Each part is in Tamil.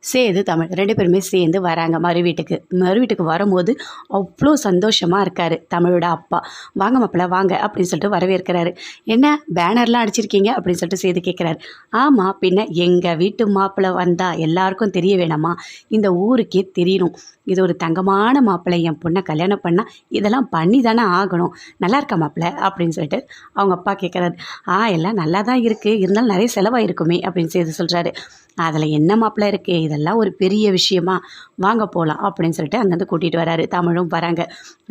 சேது, தமிழ் 2 பேருமே சேர்ந்து வராங்க மறு வீட்டுக்கு. மறு வீட்டுக்கு வரும்போது அவ்ளோ சந்தோஷமா இருக்காரு தமிழோட அப்பா. "வாங்க மாப்பிள வாங்க" அப்படின்னு சொல்லிட்டு வரவேற்கிறாரு. "என்ன பேனர்லாம் அடிச்சிருக்கீங்க?" அப்படின்னு சொல்லிட்டு சேது கேட்குறாரு. "ஆமா, பின்ன எங்க வீட்டு மாப்பிள வந்தா எல்லாருக்கும் தெரிய வேணாமா? இந்த ஊருக்கே தெரியணும். இது ஒரு தங்கமான மாப்பிள்ளை, என் பொண்ணை கல்யாணம் பண்ணா இதெல்லாம் பண்ணி தானே ஆகணும். நல்லா இருக்கா மாப்பிள?" அப்படின்னு சொல்லிட்டு அவங்க அப்பா கேட்குறாரு. எல்லாம் நல்லா தான் இருக்குது, இருந்தாலும் நிறைய செலவாயிருக்குமே" அப்படின்னு சேது சொல்கிறாரு. "அதில் என்ன மாப்பிள இருக்குது, இதெல்லாம் ஒரு பெரிய விஷயமா, வாங்க போகலாம்" அப்படின்னு சொல்லிட்டு அங்கேருந்து கூட்டிகிட்டு வராரு. தமிழும் வராங்க.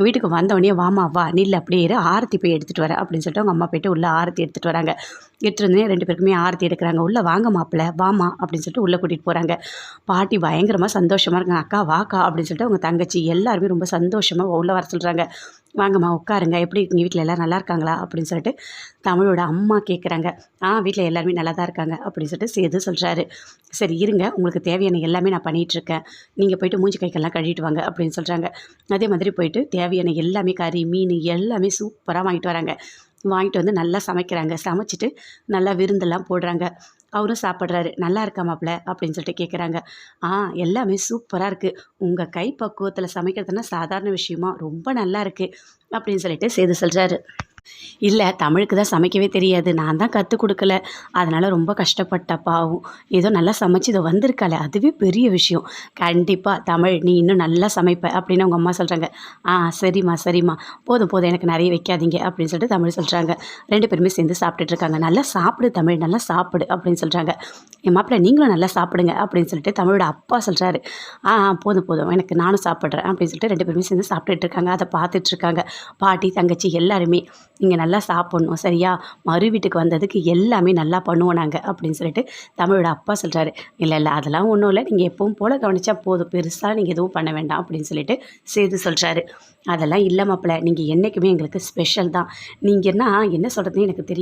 வீட்டுக்கு வந்தோடனே, "வாமா வா, நில்லு அப்படியே இரு, ஆரத்தி போய் எடுத்துகிட்டு வரேன்" அப்படின்னு சொல்லிட்டு அவங்க அம்மா போய்ட்டு உள்ளே ஆரத்தி எடுத்துகிட்டு வராங்க. எடுத்துகிட்டு வந்து 2 பேருக்குமே ஆரத்தி எடுக்கிறாங்க. "உள்ளே வாங்க மாப்பிள, வாமா" அப்படின்னு சொல்லிட்டு உள்ளே கூட்டிகிட்டு போகிறாங்க. பாட்டி பயங்கரமாக சந்தோஷமாக இருக்காங்க. "அக்கா வாக்கா" அப்படின்னு சொல்லிட்டு அவங்க தங்கச்சி எல்லாருமே ரொம்ப சந்தோஷமாக உள்ளே வர சொல்கிறாங்க. "வாங்கம்மா உட்காருங்க, எப்படி இருக்கீங்க, வீட்டில் எல்லோரும் நல்லா இருக்காங்களா?" அப்படின்னு சொல்லிட்டு தமிழோட அம்மா கேட்குறாங்க. வீட்டில் எல்லாருமே நல்லா தான் இருக்காங்க" அப்படின்னு சொல்லிட்டு சேது சொல்கிறாரு. "சரி இருங்க, உங்களுக்கு தேவையான எல்லாமே நான் பண்ணிகிட்ருக்கேன். நீங்கள் போய்ட்டு மூஞ்சி கைக்கெல்லாம் கழுவிட்டு வாங்க" அப்படின்னு சொல்கிறாங்க. அதே மாதிரி போயிட்டு தேவையான எல்லாமே கறி, மீன் எல்லாமே சூப்பராக வாங்கிட்டு வராங்க. வாங்கிட்டு வந்து நல்லா சமைக்கிறாங்க. சமைச்சிட்டு நல்லா விருந்தெல்லாம் போடுறாங்க. அவரும் சாப்பிட்றாரு. "நல்லா இருக்கா மாப்பிள?" அப்படின்னு சொல்லிட்டு கேட்குறாங்க. எல்லாமே சூப்பராக இருக்குது. உங்கள் கை பக்குவத்தில் சமைக்கிறதுனா சாதாரண விஷயமா? ரொம்ப நல்லா இருக்குது" அப்படின்னு சொல்லிட்டு சேது சொல்கிறாரு. "இல்லை, தமிழுக்கு தான் சமைக்கவே தெரியாது. நான் தான் கற்றுக் கொடுக்கல. அதனால் ரொம்ப கஷ்டப்பட்டா பாவம். ஏதோ நல்லா சமைச்சு இதோ வந்திருக்காளே, அதுவே பெரிய விஷயம். கண்டிப்பாக தமிழ், நீ இன்னும் நல்லா சமைப்ப" அப்படின்னு அவங்க அம்மா சொல்கிறாங்க. சரிம்மா சரிம்மா, போதும் போதும், எனக்கு நிறைய வைக்காதீங்க" அப்படின்னு சொல்லிட்டு தமிழ் சொல்கிறாங்க. 2 பேருமே சேர்ந்து சாப்பிட்டுட்டு இருக்காங்க. "நல்லா சாப்பிடு தமிழ், நல்லா சாப்பிடு" அப்படின்னு சொல்கிறாங்க. "என் மாப்பிள்ளை நீங்களும் நல்லா சாப்பிடுங்க" அப்படின்னு சொல்லிட்டு தமிழோட அப்பா சொல்கிறாரு. போதும் போதும், எனக்கு நானும் சாப்பிட்றேன்" அப்படின்னு சொல்லிட்டு 2 பேருமே சேர்ந்து சாப்பிட்டுட்டு இருக்காங்க. அதை பார்த்துட்டு இருக்காங்க. பாட்டி, தங்கச்சி எல்லாருமே, "நீங்கள் நல்லா சாப்பிட்ணும் சரியா? மறு வீட்டுக்கு வந்ததுக்கு எல்லாமே நல்லா பண்ணுவோம் நாங்கள்" அப்படின்னு சொல்லிட்டு தமிழோட அப்பா சொல்கிறாரு. "இல்லை இல்லை, அதெல்லாம் ஒன்றும் இல்லை, நீங்கள் எப்பவும் போல் கவனிச்சா போதும், பெருசாக நீங்கள் எதுவும் பண்ண வேண்டாம்" அப்படின்னு சொல்லிட்டு சேது சொல்கிறாரு. "அதெல்லாம் இல்லை மாப்பிள்ள, நீங்கள் என்றைக்குமே எங்களுக்கு ஸ்பெஷல் தான். நீங்கன்னா என்ன சொல்கிறதுன்னு எனக்கு தெரியல.